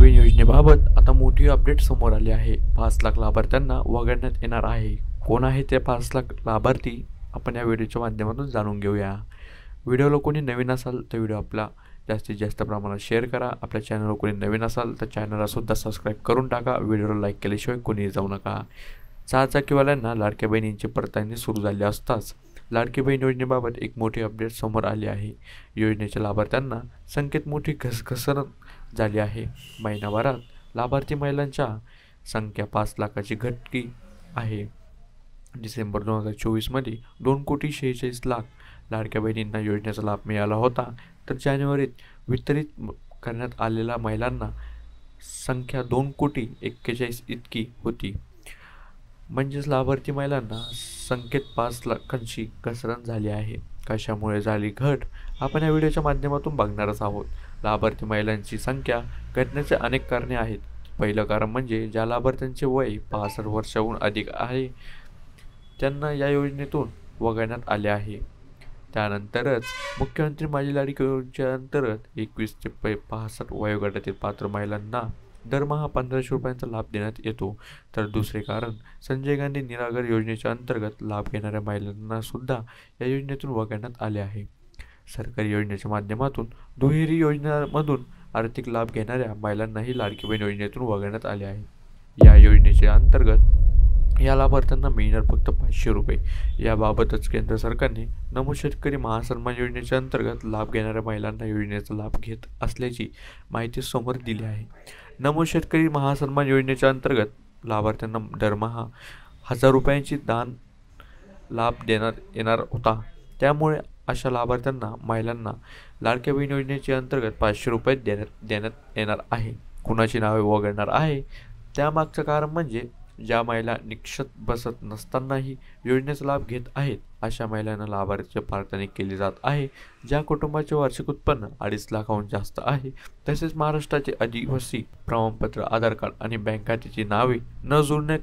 बहीण योजनेबाबत आता मोठी अपडेट समोर आली आहे। 5 लाख लाभार्थ्यांना वगळण्यात येणार आहे। कोण आहे ते 5 लाख लाभार्थी आपण या व्हिडिओच्या माध्यमातून जाणून घेऊया। व्हिडिओला कोणी नवीन असाल तर व्हिडिओ आपला जास्तीत जास्त प्रमाणात शेअर करा। आपल्या चॅनलवर कोणी नवीन असाल तर चॅनलला सुद्धा सबस्क्राईब करून टाका। व्हिडिओला लाईक केल्याशिवाय कोणीही जाऊ नका। चारचाकीवाल्यांना लाडक्या बहिणींची पडताळणी सुरू झाली असताच लाडकी बहीण योजनेबाबत एक मोठी अपडेट समोर आली आहे। योजनेच्या लाभार्थ्यांना संख्येत मोठी घसघसरण झाली आहे। महिनाभरात लाभार्थी महिलांच्या संख्या 5 लाखाची घटली आहे। डिसेंबर 2024 मध्ये 2,46,00,000 लाडक्या बहिणींना योजनेचा लाभ मिळाला होता, तर जानेवारीत वितरित करण्यात आलेल्या महिलांना संख्या 2,41,00,000 इतकी होती। म्हणजेच लाभार्थी महिलांना संख्येत 5 लाखांची घसरण झाली आहे। कशामुळे झाली घट आपण या व्हिडिओच्या माध्यमातून बघणारच आहोत। लाभार्थी महिलांची संख्या घटण्याचे अनेक कारणे आहेत। पहिलं कारण म्हणजे ज्या लाभार्थ्यांचे वय 65 वर्षांहून अधिक आहे त्यांना या योजनेतून वगळण्यात आले आहे। त्यानंतरच मुख्यमंत्री माझी लाडकी योजनेअंतर्गत 21 ते 65 वयोगटातील पात्र महिलांना दरमहा 1500 रुपयांचा लाभ देण्यात येतो। तर दुसरे कारण संजय गांधी निराधार योजनेच्या अंतर्गत लाभ घेणाऱ्या महिलांना सुद्धा या योजनेतून वगळण्यात आले आहे। सरकारी योजनेच्या माध्यमातून दुहेरी योजनांमधून आर्थिक लाभ घेणाऱ्या महिलांनाही लाडकी बहीण योजनेतून वगळण्यात आले आहे। या योजनेच्या अंतर्गत या लाभार्थ्यांना मिळणार फक्त 500 रुपये। याबाबतच केंद्र सरकारने नमो शेतकरी महासन्मान योजनेच्या अंतर्गत लाभ घेणाऱ्या महिलांना योजनेचा लाभ घेत असल्याची माहिती समोर दिली आहे। नमो शेतकरी महासन्मान योजनेच्या अंतर्गत लाभार्थ्यांना दरमहा 1000 रुपयांची दान लाभ देण्यात येणार होता। त्यामुळे अशा लाभार्थ्यांना महिलांना लाडक्या बहीण योजनेच्या अंतर्गत 500 रुपये देण्यात येणार आहे। कुणाची नावे वगळणार आहे त्यामागचं कारण म्हणजे ज्या महिला निकषात बसत नसतानाही योजनेचा लाभ घेत आहेत अशा महिलांना लाभार्थीची पडताळणी केली जात आहे। ज्या कुटुंबाचे वार्षिक उत्पन्न 2.5 लाखांहून जास्त आहे, तसेच महाराष्ट्राचे आदिवासी प्रमाणपत्र, आधार कार्ड आणि बँक खात्याची नावे न जुळणे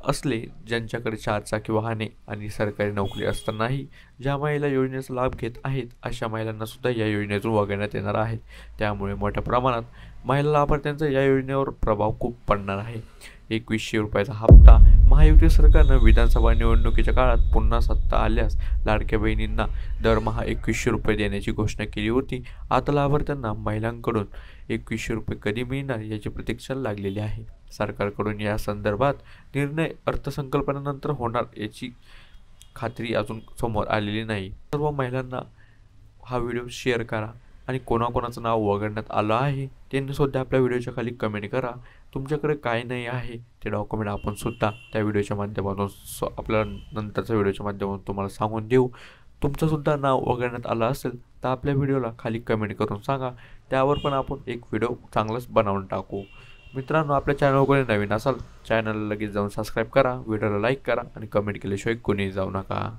असले, ज्यांच्याकडे 4 चाकी वाहने आणि सरकारी नोकरी असतानाही ज्या महिला योजनेचा लाभ घेत आहेत अशा महिलांना सुद्धा या योजनेतून वगळण्यात येणार आहेत। त्यामुळे मोठ्या प्रमाणात महिला लाभार्थ्यांचा या योजनेवर प्रभाव खूप पडणार आहे। 2100 रुपयाचा हप्ता महायुती सरकारनं विधानसभा निवडणुकीच्या काळात पुन्हा सत्ता आल्यास लाडक्या बहिणींना दरमहा 2100 रुपये देण्याची घोषणा केली होती। आता लाभार्थ्यांना महिलांकडून 2100 रुपये कधी मिळणार याची प्रतीक्षा लागलेली आहे। सरकारकडून या संदर्भात निर्णय अर्थसंकल्पानंतर होणार याची खात्री अजून समोर आलेली नाही। सर्व महिलांना हा व्हिडिओ शेअर करा आणि कोणाकोणाचं नाव वगळण्यात आलं आहे त्यांनी सुद्धा आपल्या व्हिडिओच्या खाली कमेंट करा। तुमच्याकडे काय नाही आहे ते डॉक्युमेंट आपण सुद्धा त्या व्हिडिओच्या माध्यमातून आपल्या नंतरच्या व्हिडिओच्या माध्यमातून तुम्हाला सांगून देऊ। तुमचं सुद्धा नाव वगळण्यात आलं असेल तर आपल्या व्हिडिओला खाली कमेंट करून सांगा, त्यावर पण आपण एक व्हिडिओ चांगलाच बनवून टाकू। मित्रांनो, आपल्या चॅनलवर नवीन असाल चॅनलला लगेच जाऊन सबस्क्राईब करा, व्हिडिओला लाईक करा आणि कमेंट केल्याशिवाय कोणीही जाऊ नका।